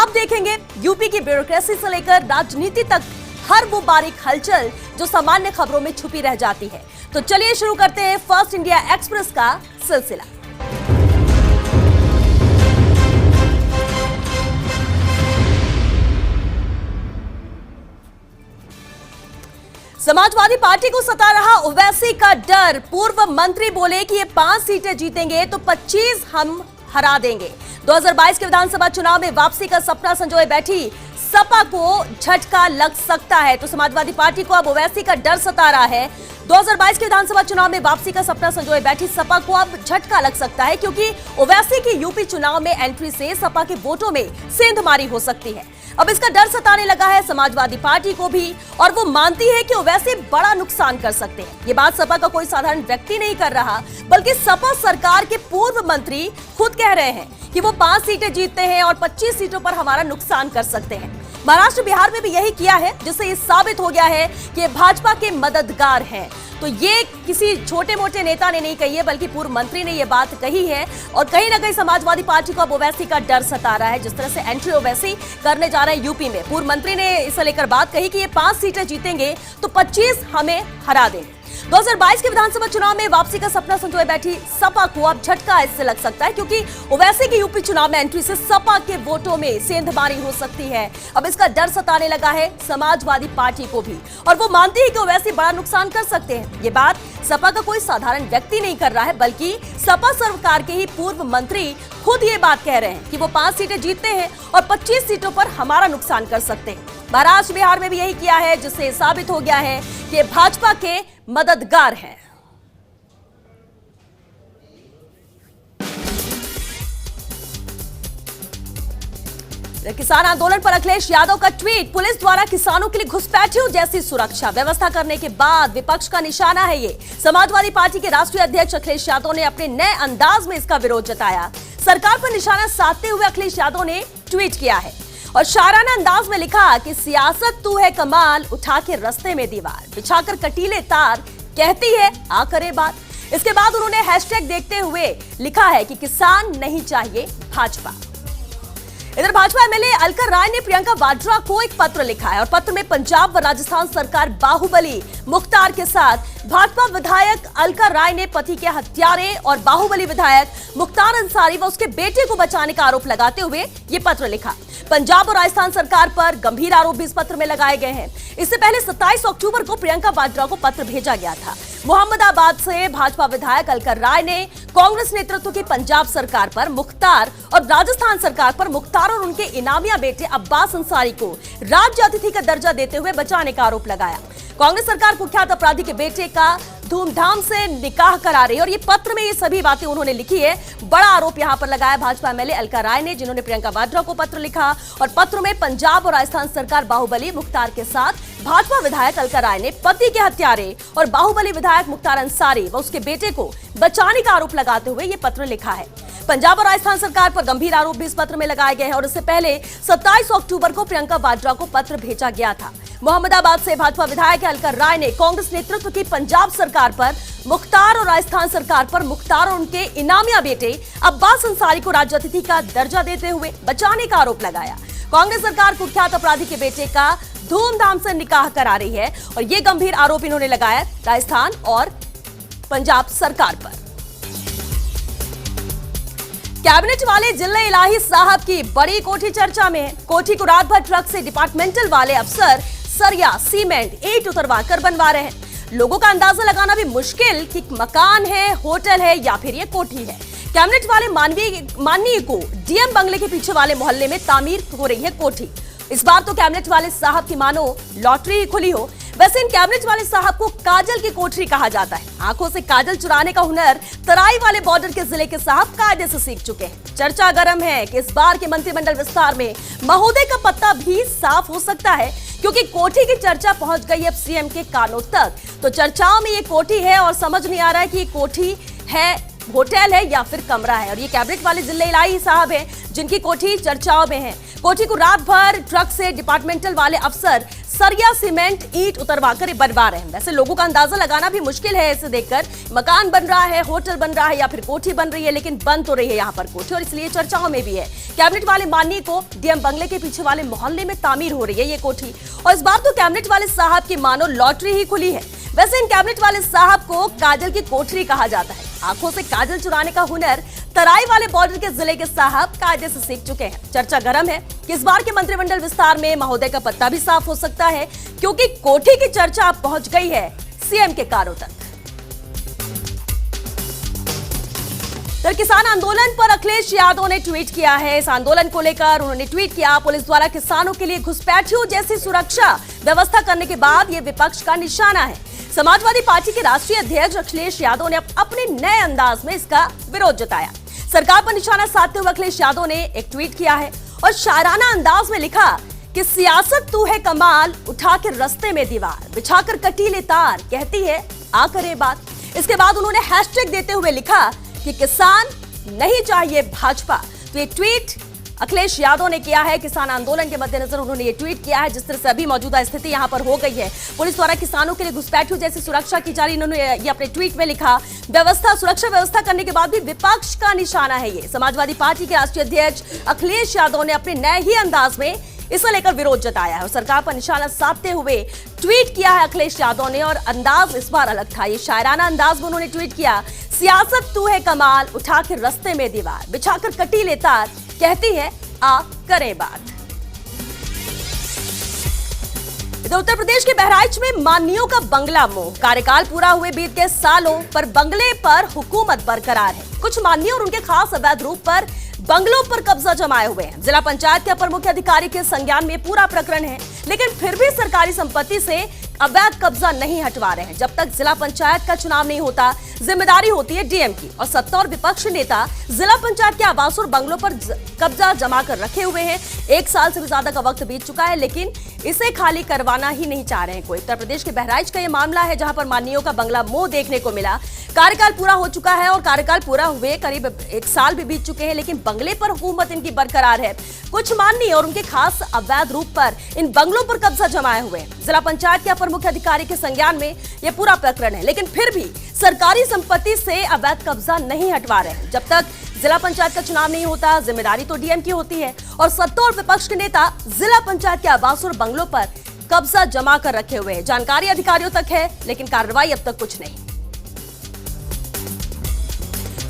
अब देखेंगे यूपी की ब्यूरोक्रेसी से लेकर राजनीति तक हर वो बारीक हलचल जो सामान्य खबरों में छुपी रह जाती है। तो चलिए शुरू करते हैं फर्स्ट इंडिया एक्सप्रेस का सिलसिला। समाजवादी पार्टी को सता रहा ओवैसी का डर। पूर्व मंत्री बोले कि ये 5 सीटें जीतेंगे तो 25 हम हरा देंगे। 2022 के विधानसभा चुनाव में वापसी का सपना संजोए बैठी सपा को झटका लग सकता है। तो समाजवादी पार्टी को अब ओवैसी का डर सता रहा है। 2022 के विधानसभा चुनाव में वापसी का सपना संजोए बैठी सपा को अब झटका लग सकता है, क्योंकि ओवैसी की यूपी चुनाव में एंट्री से सपा के वोटों में सेंधमारी हो सकती है। अब इसका डर सताने लगा है समाजवादी पार्टी को भी, और वो मानती है कि ओवैसी बड़ा नुकसान कर सकते हैं। ये बात सपा का कोई साधारण व्यक्ति नहीं कर रहा, बल्कि सपा सरकार के पूर्व मंत्री खुद कह रहे हैं कि वो 5 सीटें जीतते हैं और 25 सीटों पर हमारा नुकसान कर सकते हैं। महाराष्ट्र बिहार में भी यही किया है, जिससे ये साबित हो गया है कि भाजपा के मददगार हैं। तो ये किसी छोटे मोटे नेता ने नहीं कही है, बल्कि पूर्व मंत्री ने ये बात कही है। और कहीं ना कहीं समाजवादी पार्टी को अब ओवैसी का डर सता रहा है। जिस तरह से एंट्री ओवैसी करने जा रहे हैं यूपी में, पूर्व मंत्री ने इसे लेकर बात कही कि ये 5 सीटें जीतेंगे तो 25 हमें हरा देंगे। 2022 के विधानसभा चुनाव में वापसी का सपना संजोए बैठी सपा को अब झटका इससे लग सकता है, क्योंकि ओवैसी की यूपी चुनाव में एंट्री से सपा के वोटों में सेंधमारी हो सकती है। अब इसका डर सताने लगा है समाजवादी पार्टी को भी, और वो मानती है कि ओवैसी बड़ा नुकसान कर सकते हैं। ये बात सपा का कोई साधारण व्यक्ति नहीं कर रहा है, बल्कि सपा सरकार के ही पूर्व मंत्री खुद ये बात कह रहे हैं कि वो 5 सीटें जीतते हैं और 25 सीटों पर हमारा नुकसान कर सकते हैं। महाराष्ट्र बिहार में भी यही किया है, जिससे साबित हो गया है कि भाजपा के मददगार हैं। किसान आंदोलन पर अखिलेश यादव का ट्वीट। पुलिस द्वारा किसानों के लिए घुसपैठियों जैसी सुरक्षा व्यवस्था करने के बाद विपक्ष का निशाना है ये। समाजवादी पार्टी के राष्ट्रीय अध्यक्ष अखिलेश यादव ने अपने नए अंदाज में इसका विरोध जताया। सरकार पर निशाना साधते हुए अखिलेश यादव ने ट्वीट किया है और शाराना अंदाज में लिखा कि सियासत तू है कमाल, उठा के रस्ते में दीवार, बिछाकर कटीले तार, कहती है आ करे बात। इसके बाद उन्होंने हैशटैग देखते हुए लिखा है कि किसान नहीं चाहिए भाजपा। इधर भाजपा एमएलए अलका राय ने प्रियंका वाड्रा को एक पत्र लिखा है और पत्र में पंजाब व राजस्थान सरकार बाहुबली मुख्तार के साथ भाजपा विधायक अलका राय ने पति के हत्यारे और बाहुबली विधायक मुख्तार अंसारी व उसके बेटे को बचाने का आरोप लगाते हुए ये पत्र लिखा। पंजाब और राजस्थान सरकार पर गंभीर आरोप भी इस पत्र में लगाए गए हैं। इससे पहले 27 अक्टूबर को प्रियंका वाड्रा को पत्र भेजा गया था। मोहम्मदाबाद से भाजपा विधायक अलका राय ने कांग्रेस नेतृत्व की पंजाब सरकार पर मुख्तार और राजस्थान सरकार पर मुख्तार और उनके इनामिया बेटे अब्बास अंसारी को राज्य अतिथि का दर्जा देते हुए बचाने का आरोप लगाया। कांग्रेस सरकार कुख्यात अपराधी के बेटे का धूमधाम से निकाह करा रही है, और ये पत्र में ये सभी बातें उन्होंने लिखी है। बड़ा आरोप यहां पर लगाया भाजपा एमएलए अलका राय ने, जिन्होंने प्रियंका वाड्रा को पत्र लिखा और पत्र में पंजाब और राजस्थान सरकार बाहुबली मुख्तार के साथ भाजपा विधायक अलका राय ने पति के हत्यारे और बाहुबली विधायक मुख्तार अंसारी व उसके बेटे को बचाने का आरोप लगाते हुए ये पत्र लिखा है। पंजाब और राजस्थान सरकार पर गंभीर आरोप भी इस पत्र में लगाए गए हैं, और इससे पहले 27 अक्टूबर को प्रियंका वाड्रा को पत्र भेजा गया था। मोहम्मदाबाद से भाजपा विधायक अलका राय ने कांग्रेस नेतृत्व की पंजाब सरकार पर मुख्तार और राजस्थान सरकार पर मुख्तार और उनके इनामिया बेटे अब्बास अंसारी को राज्य अतिथि का दर्जा देते हुए बचाने का आरोप लगाया। कांग्रेस सरकार कुख्यात अपराधी के बेटे का धूमधाम से निकाह करा रही है, और ये गंभीर आरोप इन्होंने लगाया राजस्थान और पंजाब सरकार पर। कैबिनेट वाले जिल्ला इलाही साहब की बड़ी कोठी चर्चा में है। कोठी को रात भर ट्रक से डिपार्टमेंटल वाले अफसर सरिया, सीमेंट, ईंट उतरवा कर बनवा रहे हैं। लोगों का अंदाजा लगाना भी मुश्किल कि मकान है, होटल है या फिर ये कोठी है। कैबिनेट वाले माननीय को डीएम बंगले के पीछे वाले मोहल्ले में तामीर हो रही है कोठी। इस बार तो कैबिनेट वाले साहब की मानो लॉटरी ही खुली हो। वैसे इन कैबिनेट वाले साहब को काजल की कोठरी कहा जाता है। आंखों से काजल चुराने का हुनर तराई वाले बॉर्डर के जिले के साहब कायदे से सीख चुके हैं। चर्चा गर्म है कि इस बार के मंत्रिमंडल विस्तार में महोदय का पत्ता भी साफ हो सकता है, क्योंकि कोठी की चर्चा पहुंच गई अब सीएम के कानों तक। तो चर्चाओं में ये कोठी है और समझ नहीं आ रहा है कि ये कोठी है होटल है या फिर कमरा है। और ये कैबिनेट वाले जिले इलाही साहब हैं जिनकी कोठी चर्चाओं में है। कोठी को रात भर ट्रक से डिपार्टमेंटल वाले अफसर सरिया, सीमेंट, ईंट उतरवाकर बनवा रहे हैं। वैसे लोगों का अंदाजा लगाना भी मुश्किल है इसे देखकर। मकान बन रहा है, होटल बन रहा है या फिर कोठी बन रही है, लेकिन बन तो रही है यहाँ पर कोठी, और इसलिए चर्चाओं में भी है। कैबिनेट वाले माननीय को डीएम बंगले के पीछे वाले मोहल्ले में तामीर हो रही है ये कोठी, और इस बार तो कैबिनेट वाले साहब की मानो लॉटरी ही खुली है। वैसे इन कैबिनेट वाले साहब को काजल की कोठरी कहा जाता है। आंखों से काजल चुराने का हुनर तराई वाले बॉर्डर के जिले के साहब कायदे से सीख चुके हैं। चर्चा गर्म है कि इस बार के मंत्रिमंडल विस्तार में महोदय का पत्ता भी साफ हो सकता है, क्योंकि कोठी की चर्चा अब पहुंच गई है सीएम के कानों तक। तो किसान आंदोलन पर अखिलेश यादव ने ट्वीट किया है। इस आंदोलन को लेकर उन्होंने ट्वीट किया, पुलिस द्वारा किसानों के लिए घुसपैठियों जैसी सुरक्षा व्यवस्था करने के बाद ये विपक्ष का निशाना है। समाजवादी पार्टी के राष्ट्रीय अध्यक्ष अखिलेश यादव ने अपने नए अंदाज में इसका विरोध जताया। सरकार पर निशाना साधते हुए अखिलेश यादव ने एक ट्वीट किया है और शायराना अंदाज में लिखा कि सियासत तू है कमाल, उठा के रस्ते में दीवार, बिछाकर कटीले तार, कहती है आ करे बात। इसके बाद उन्होंने हैशटैग देते हुए लिखा कि किसान नहीं चाहिए भाजपा। तो ये ट्वीट अखिलेश यादव ने किया है। किसान आंदोलन के मद्देनजर उन्होंने ये ट्वीट किया है। जिस तरह से अभी मौजूदा स्थिति यहां पर हो गई है, पुलिस द्वारा किसानों के लिए घुसपैठियों जैसी सुरक्षा की जा रही, इन्होंने ये अपने ट्वीट में लिखा। सुरक्षा व्यवस्था करने के बाद भी विपक्ष का निशाना है ये। समाजवादी पार्टी के राष्ट्रीय अध्यक्ष अखिलेश यादव ने अपने नए ही अंदाज में इसे लेकर विरोध जताया है और सरकार पर निशाना साधते हुए ट्वीट किया है अखिलेश यादव ने। और अंदाज इस बार अलग था। ये शायराना अंदाज में उन्होंने ट्वीट किया, सियासत तू है कमाल, उठा के रस्ते में दीवार, बिछाकर कटीले तार, कहती है आ करे बात। इधर उत्तर प्रदेश के बहराइच में माननीयों का बंगला मोह। कार्यकाल पूरा हुए बीत गए सालों पर बंगले पर हुकूमत बरकरार है। कुछ माननीय और उनके खास अवैध रूप पर बंगलों पर कब्जा जमाए हुए हैं। जिला पंचायत के अपर मुख्य अधिकारी के संज्ञान में पूरा प्रकरण है, लेकिन फिर भी सरकारी संपत्ति से अवैध कब्जा नहीं हटवा रहे हैं। जब तक जिला पंचायत का चुनाव नहीं होता, जिम्मेदारी होती है डीएम की। और सत्ता और विपक्ष नेता जिला पंचायत के आवास और बंगलों पर कब्जा जमा कर रखे हुए हैं। 1 साल से भी ज्यादा का वक्त बीत चुका है, लेकिन इसे खाली करवाना ही नहीं चाह रहे हैं कोई। उत्तर प्रदेश के बहराइच का यह मामला है, जहां पर माननीयों का बंगला मोह देखने को मिला। कार्यकाल पूरा हो चुका है और कार्यकाल पूरा हुए करीब 1 साल भी बीत चुके हैं, लेकिन बंगले पर हुकूमत इनकी बरकरार है। कुछ माननीय और उनके खास अवैध रूप पर इन बंगलों पर कब्जा जमाए हुए हैं। जिला पंचायत के अपर मुख्य अधिकारी के संज्ञान में यह पूरा प्रकरण है, लेकिन फिर भी सरकारी संपत्ति से अवैध कब्जा नहीं हटवा रहे हैं। जब तक जिला पंचायत का चुनाव नहीं होता, जिम्मेदारी तो डीएम की होती है। और सत्ता और विपक्ष के नेता जिला पंचायत के आवास और बंगलों पर कब्जा जमा कर रखे हुए हैं। जानकारी अधिकारियों तक है, लेकिन कार्रवाई अब तक कुछ नहीं।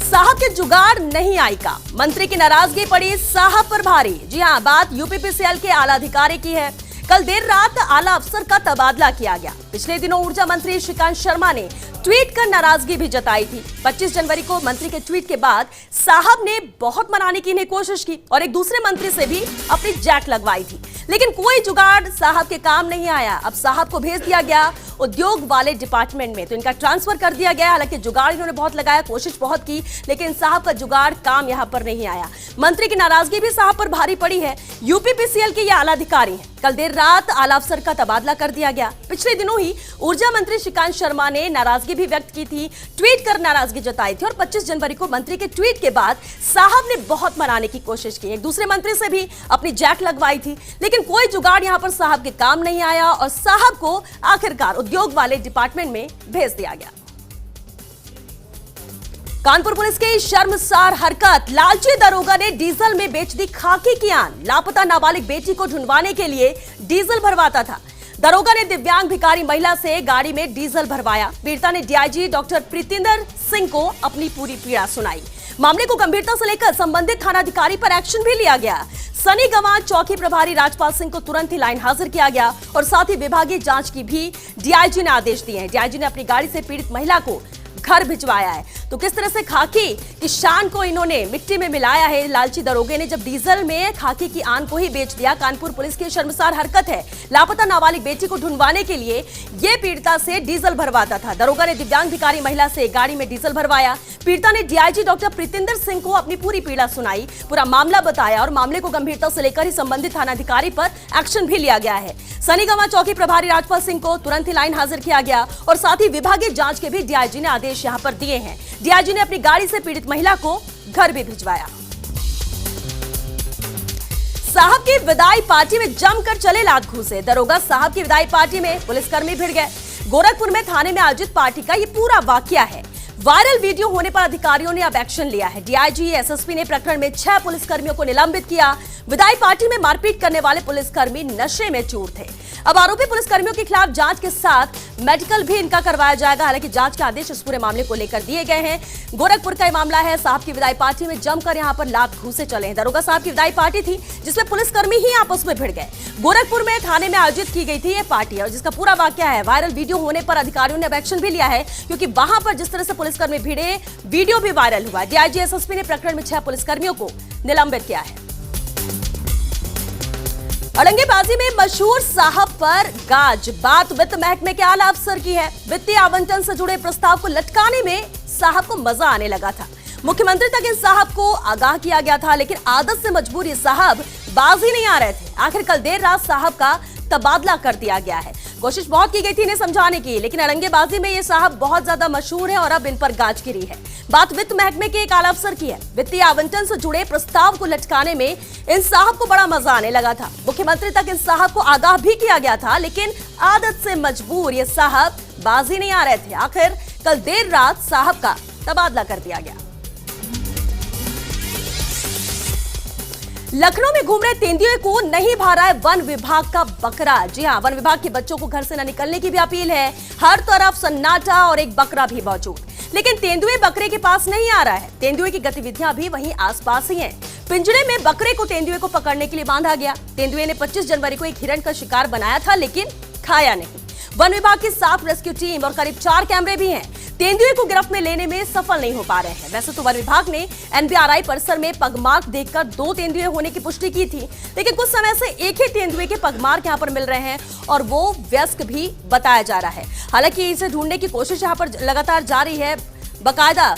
साहब के जुगाड़ नहीं आई का, मंत्री की नाराजगी पड़ी साहब पर भारी। जी हां, बात यूपीपीसीएल के आला अधिकारी की है। कल देर रात आला अफसर का तबादला किया गया। पिछले दिनों ऊर्जा मंत्री श्रीकांत शर्मा ने ट्वीट कर नाराजगी भी जताई थी। 25 जनवरी को मंत्री के ट्वीट के बाद साहब ने बहुत मनाने की इन्हें कोशिश की और एक दूसरे मंत्री से भी अपनी जैक लगवाई थी, लेकिन कोई जुगाड़ साहब के काम नहीं आया। अब साहब को भेज दिया गया उद्योग वाले डिपार्टमेंट में, तो इनका ट्रांसफर कर दिया गया। हालांकि जुगाड़ इन्होंने बहुत लगाया, कोशिश बहुत की, लेकिन साहब का जुगाड़ काम यहां पर नहीं आया। मंत्री की नाराजगी भी साहब पर भारी पड़ी है। यूपीपीसीएल के ये आला अधिकारी हैं। कल देर रात आला अफसर का तबादला कर दिया गया। पिछले दिनों ही ऊर्जा मंत्री श्रीकांत शर्मा ने नाराजगी भी व्यक्त की थी, ट्वीट कर नाराजगी जताई थी। और 25 जनवरी को मंत्री के ट्वीट के बाद साहब ने बहुत मनाने की कोशिश की, एक दूसरे मंत्री से भी अपनी जैक लगवाई थी, लेकिन कोई जुगाड़ यहां पर साहब के काम नहीं आया और साहब को आखिरकार उद्योग वाले डिपार्टमेंट में भेज दिया गया। कानपुर पुलिस की शर्मसार हरकत, लालची दरोगा ने डीजल में बेच दी खाकी की आन। लापता नाबालिग बेटी को ढूंढवाने के लिए डीजल भरवाता था। दरोगा ने दिव्यांग भिखारी महिला से गाड़ी में डीजल भरवाया। पीड़िता ने डीआईजी डॉक्टर प्रीतिंदर सिंह को अपनी पूरी पीड़ा सुनाई। मामले को गंभीरता से लेकर संबंधित थानाधिकारी पर एक्शन भी लिया गया। सनी गंवा चौकी प्रभारी राजपाल सिंह को तुरंत ही लाइन हाजिर किया गया और साथ ही विभागीय जांच की भी डीआईजी ने आदेश दिए हैं। डीआईजी ने अपनी गाड़ी से पीड़ित महिला को घर भिजवाया है। तो किस तरह से खाकी की शान को इन्होंने मिट्टी में मिलाया है लालची दरोगे ने, जब डीजल में खाकी की आन को ही बेच दिया। कानपुर पुलिस की शर्मसार हरकत है। लापता नाबालिग बेटी को ढूंढवाने के लिए ये पीड़िता से डीजल भरवाता था। दरोगा ने दिव्यांग भिखारी महिला से गाड़ी में डीजल भरवाया। पीड़िता ने डीआईजी डॉक्टर प्रीतिंदर सिंह को अपनी पूरी पीड़ा सुनाई, पूरा मामला बताया और मामले को गंभीरता से लेकर ही संबंधित थानाधिकारी पर एक्शन भी लिया गया है। सनी गंवा चौकी प्रभारी राजपाल सिंह को तुरंत ही लाइन हाजिर किया गया और साथ ही विभागीय जांच के भी डीआईजी ने आदेश आदेश यहां पर दिए हैं। डीआईजी ने अपनी गाड़ी से पीड़ित महिला को घर भी भिजवाया। साहब की विदाई पार्टी में जमकर चले लात घूसे। दरोगा साहब की विदाई पार्टी में पुलिसकर्मी भिड़ गए। गोरखपुर में थाने में आयोजित पार्टी का ये पूरा वाकया है। वायरल वीडियो होने पर अधिकारियों ने अब एक्शन लिया है। डीआईजी एसएसपी ने प्रकरण में 6 पुलिसकर्मियों को निलंबित किया। विदाई पार्टी में मारपीट करने वाले पुलिसकर्मी नशे में चूर थे। अब आरोपी पुलिसकर्मियों के खिलाफ जांच के साथ मेडिकल भी इनका करवाया जाएगा। हालांकि जांच के आदेश इस पूरे मामले को लेकर दिए गए हैं। गोरखपुर का ये मामला है। साहब की विदाई पार्टी में जमकर यहां पर लात घूसे चले हैं। दरोगा साहब की विदाई पार्टी थी जिसमें पुलिसकर्मी ही आपस में भिड़ गए। गोरखपुर में थाने में आयोजित की गई थी ये पार्टी और जिसका पूरा वाकया है। वायरल वीडियो होने पर अधिकारियों ने अब एक्शन भी लिया है क्योंकि वहां पर जिस तरह से पुलिसकर्मी भिड़े वीडियो भी वायरल हुआ। डीआईजी एसएसपी ने प्रकरण में 6 पुलिसकर्मियों को निलंबित किया है। अड़ंगेबाजी में मशहूर साहब पर गाज। बात वित्त महकमे के आला अफसर की है। वित्तीय आवंटन से जुड़े प्रस्ताव को लटकाने में साहब को मजा आने लगा था। मुख्यमंत्री तक इन साहब को आगाह किया गया था, लेकिन आदत से मजबूर ये साहब बाजी नहीं आ रहे थे। आखिर कल देर रात साहब का तबादला कर दिया गया है। कोशिश बहुत की गई थी इन्हें समझाने की, लेकिन अड़ंगेबाजी में ये साहब बहुत ज्यादा मशहूर है और अब इन पर गाज गिरी है। बात वित्त महकमे के एक आला अफसर की है। वित्तीय आवंटन से जुड़े प्रस्ताव को लटकाने में इन साहब को बड़ा मजा आने लगा था। मुख्यमंत्री तक इन साहब को आगाह भी किया गया था, लेकिन आदत से मजबूर ये साहब बाजी नहीं आ रहे थे। आखिर कल देर रात साहब का तबादला कर दिया गया। लखनऊ में घूम रहे तेंदुए को नहीं भा रहा है वन विभाग का बकरा। जी हां, वन विभाग के बच्चों को घर से न निकलने की भी अपील है। हर तरफ सन्नाटा और एक बकरा भी मौजूद, लेकिन तेंदुए बकरे के पास नहीं आ रहा है। तेंदुए की गतिविधियां भी वहीं आसपास ही हैं। पिंजरे में बकरे को तेंदुए को पकड़ने के लिए बांधा गया। तेंदुए ने 25 जनवरी को एक हिरण का शिकार बनाया था, लेकिन खाया नहीं। वन विभाग की 7 रेस्क्यू टीम और करीब 4 कैमरे भी हैं। तेंदुए को गिरफ्त में लेने में सफल नहीं हो पा रहे हैं। वैसे तो वन विभाग ने एनबीआरआई परिसर में पगमार्क देखकर 2 तेंदुए होने की पुष्टि की थी, लेकिन कुछ समय से एक ही तेंदुए के पगमार्क यहां पर मिल रहे हैं और वो वयस्क भी बताया जा रहा है। हालांकि इसे ढूंढने की कोशिश यहां पर लगातार जारी है। बकायदा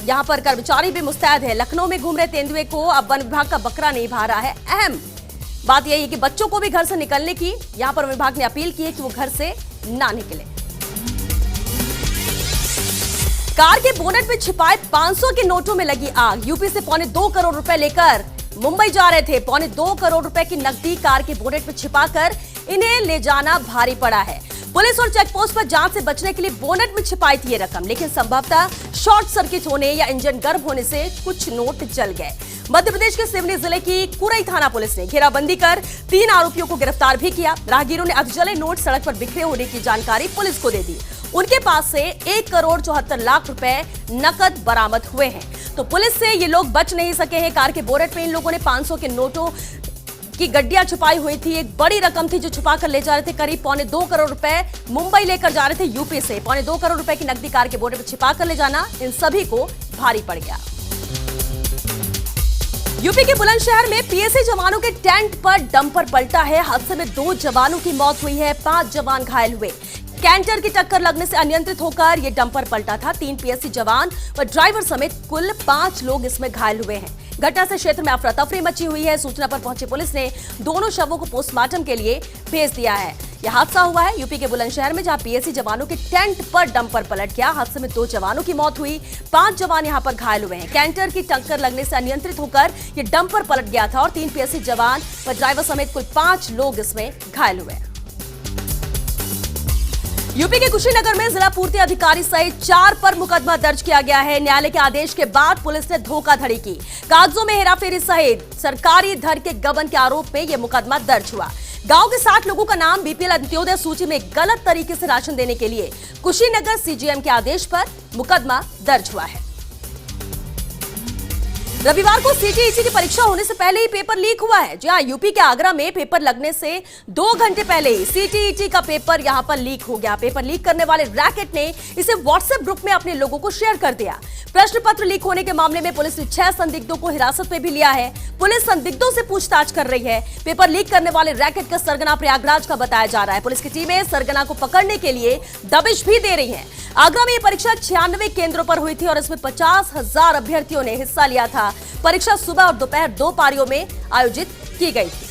यहां पर कर्मचारी भी मुस्तैद है। लखनऊ में घूम रहे तेंदुए को अब वन विभाग का बकरा नहीं भा रहा है। अहम बात यही है कि बच्चों को भी घर से निकलने की यहां पर विभाग ने अपील की है कि वो घर से ना निकले। कार के बोनेट में छिपाए 500 के नोटों में लगी आग। यूपी से 2.25 करोड़ रुपए लेकर मुंबई जा रहे थे। 2.25 करोड़ रुपए की नकदी कार के बोनेट में छिपाकर इन्हें ले जाना भारी पड़ा है। पुलिस और चेकपोस्ट पर जांच से बचने के लिए बोनेट में छिपाई थी ये रकम, लेकिन संभवतः शॉर्ट सर्किट होने या इंजन गर्म होने से कुछ नोट जल गए। मध्य प्रदेश के सिवनी जिले की कुरई थाना पुलिस ने घेराबंदी कर 3 आरोपियों को गिरफ्तार भी किया। राहगीरों ने अधजले नोट सड़क पर बिखरे होने की जानकारी पुलिस को दे दी। उनके पास से 1 करोड़ 74 लाख रुपए नकद बरामद हुए हैं। तो पुलिस से ये लोग बच नहीं सके हैं। कार के बोनेट में इन लोगों ने 500 के नोटों की गड्डियां छुपाई हुई थी। एक बड़ी रकम थी जो छुपा कर ले जा रहे थे। करीब 2.25 करोड़ रुपए मुंबई लेकर जा रहे थे यूपी से। 2.25 करोड़ रुपए की नकदी कार के बोनेट में छिपा कर ले जाना इन सभी को भारी पड़ गया। यूपी के बुलंदशहर में पीएसी जवानों के टेंट पर डंपर पलटा है। हादसे में 2 जवानों की मौत हुई है, 5 जवान घायल हुए। कैंटर की टक्कर लगने से अनियंत्रित होकर यह डंपर पलटा था। 3 पीएसी जवान व ड्राइवर समेत कुल 5 लोग इसमें घायल हुए हैं। घटना से क्षेत्र में अफरा तफरी मची हुई है। सूचना पर पहुंची पुलिस ने दोनों शवों को पोस्टमार्टम के लिए भेज दिया है। यह हादसा हुआ है यूपी के बुलंदशहर में, जहां पीएसी जवानों के टेंट पर डंपर पलट गया। हादसे में 2 जवानों की मौत हुई, 5 जवान यहां पर घायल हुए हैं। कैंटर की टक्कर लगने से अनियंत्रित होकर यह डंपर पलट गया था और 3 पीएसी जवान व ड्राइवर समेत कुल 5 लोग इसमें घायल हुए। यूपी के कुशीनगर में जिला पूर्ति अधिकारी सहित 4 पर मुकदमा दर्ज किया गया है। न्यायालय के आदेश के बाद पुलिस ने धोखाधड़ी की, कागजों में हेराफेरी सहित सरकारी धन के गबन के आरोप में यह मुकदमा दर्ज हुआ। गांव के 60 लोगों का नाम बीपीएल अंत्योदय सूची में गलत तरीके से राशन देने के लिए कुशीनगर सीजीएम के आदेश पर मुकदमा दर्ज हुआ है। रविवार को सीटीईटी की परीक्षा होने से पहले ही पेपर लीक हुआ है। जी हां, यूपी के आगरा में पेपर लगने से 2 घंटे पहले ही सीटीईटी का पेपर यहां पर लीक हो गया। पेपर लीक करने वाले रैकेट ने इसे व्हाट्सएप ग्रुप में अपने लोगों को शेयर कर दिया। प्रश्न पत्र लीक होने के मामले में पुलिस ने 6 संदिग्धों को हिरासत में भी लिया है। पुलिस संदिग्धों से पूछताछ कर रही है। पेपर लीक करने वाले रैकेट का सरगना प्रयागराज का बताया जा रहा है। पुलिस की टीमें सरगना को पकड़ने के लिए दबिश भी दे रही है। आगरा में यह परीक्षा 96 केंद्रों पर हुई थी और इसमें 50,000 अभ्यर्थियों ने हिस्सा लिया था। परीक्षा सुबह और दोपहर 2 पारियों में आयोजित की गई थी।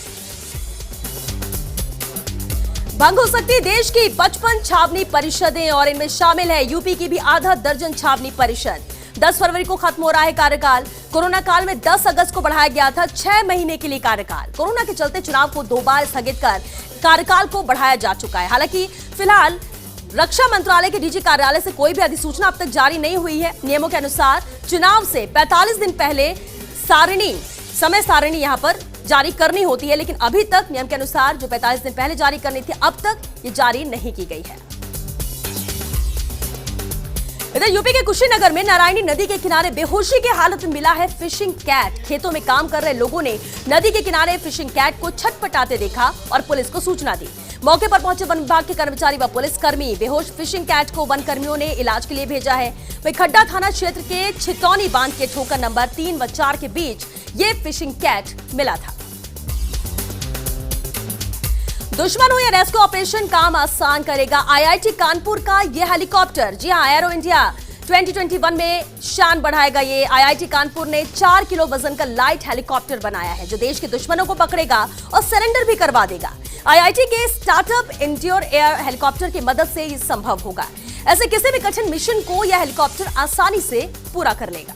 भंग हो सकती देश की 55 छावनी परिषदें और इनमें शामिल है यूपी की भी आधा दर्जन छावनी परिषद। 10 फरवरी को खत्म हो रहा है कार्यकाल। कोरोना काल में 10 अगस्त को बढ़ाया गया था 6 महीने के लिए कार्यकाल। कोरोना के चलते चुनाव को 2 बार स्थगित कर कार्यकाल को बढ़ाया जा चुका है। हालांकि फिलहाल रक्षा मंत्रालय के डीजी कार्यालय से कोई भी अधिसूचना अब तक जारी नहीं हुई है। नियमों के अनुसार चुनाव से 45 दिन पहले समय सारिणी यहां पर जारी करनी होती है, लेकिन अभी तक नियम के अनुसार जो 45 दिन पहले जारी करनी थी, अब तक ये जारी नहीं की गई है। इधर यूपी के कुशीनगर में नारायणी नदी के किनारे बेहोशी की हालत में मिला है फिशिंग कैट। खेतों में काम कर रहे लोगों ने नदी के किनारे फिशिंग कैट को छटपटाते देखा और पुलिस को सूचना दी। मौके पर पहुंचे वन विभाग के कर्मचारी व पुलिसकर्मी बेहोश फिशिंग कैट को वन कर्मियों ने इलाज के लिए भेजा है। वहीं खड्डा थाना क्षेत्र के छितौनी बांध के ठोकर नंबर 3 व 4 के बीच ये फिशिंग कैट मिला था। दुश्मन हो या रेस्क्यू ऑपरेशन, काम आसान करेगा आईआईटी कानपुर का ये हेलीकॉप्टर। जी हां, एरो इंडिया 2021 में शान बढ़ाएगा। ये आईआईटी कानपुर ने 4 किलो वजन का लाइट हेलीकॉप्टर बनाया है जो देश के दुश्मनों को पकड़ेगा और सरेंडर भी करवा देगा। आईआईटी के स्टार्टअप इंड्योर एयर हेलीकॉप्टर की मदद से ये संभव होगा। ऐसे किसी भी कठिन मिशन को यह हेलीकॉप्टर आसानी से पूरा कर लेगा।